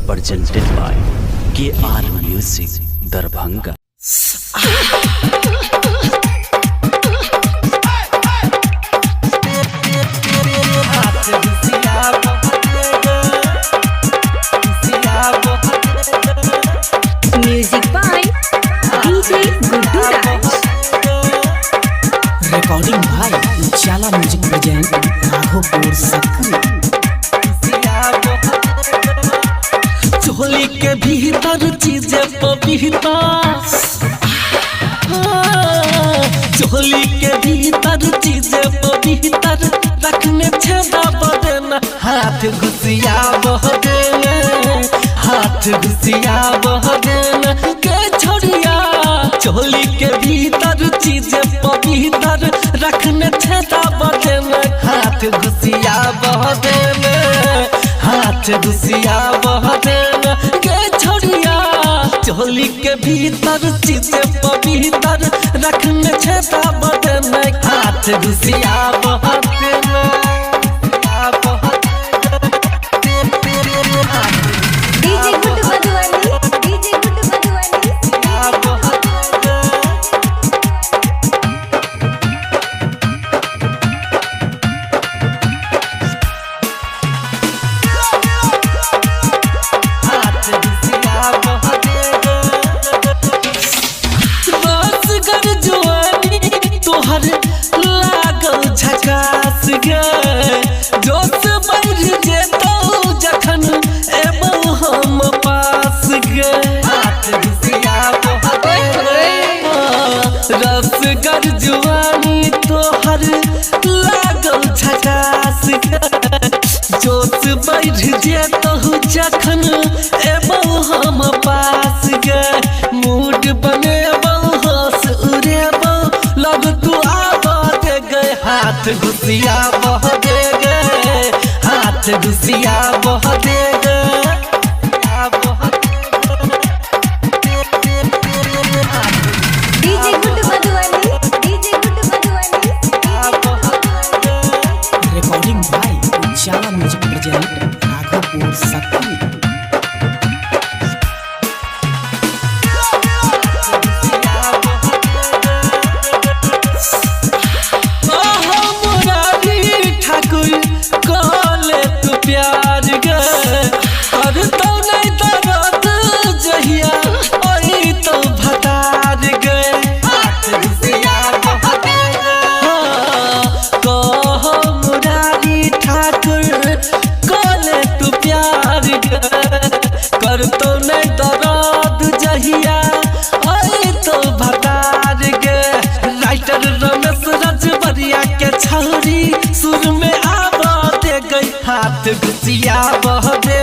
presented by KR Music Darbhanga। Music by DJ Guddu Raj। Recording भाई उजाला music present Raghopur सकरी। चोली के भीतर चीजें पपीता, चोली के भीतर चीजें पपीतर रखने छेदा बदना, हाथ घुसिया बह देना, हाथ घुसिया बह देना के छोड़िया। चोली के भीतर चीजें पपीतर रखने छेदा बदना, हाथ घुसिया बह देना, हाथ घुसिया बह देना के छोड़िया। चोली के भीतर चीजें पपीतर रखने छेदा बदना, हाथ घुसिया बह देना। DJ Guddu Madhuvani, DJ Guddu Madhuvani। तोहर लागल झकास गे, जोश बढ़ जेतौ जखन एबौ हम पास गे। रसगर जुआनी तोहर लागल झकास गे, जोश बढ़ जेतौ जखन एबौ हम पास गे। मूड बनेबौ हंस उड़ेबौ लग तू आबा दे गए, हाथ घुसिया बह दे गए, हाथ घुसिया बह दे गए। DJ Guddu Madhuvani, DJ Guddu Madhuvani। Recording भाई उजाला म्यूजिक प्रेजेंट राघोपुर सकरी। कले तू प्यार गे, कर तो नहीं दर्द जहिया ओई तो भतार गे। कह मुरारी ठाकुर कले तू प्यार गे, कर तो नहीं दर्द जहिया ओई तो भतार गे। राइटर रमेश रजबरिया के छौरी सुर में आवा दे गई, हाथ घुसिया बह दे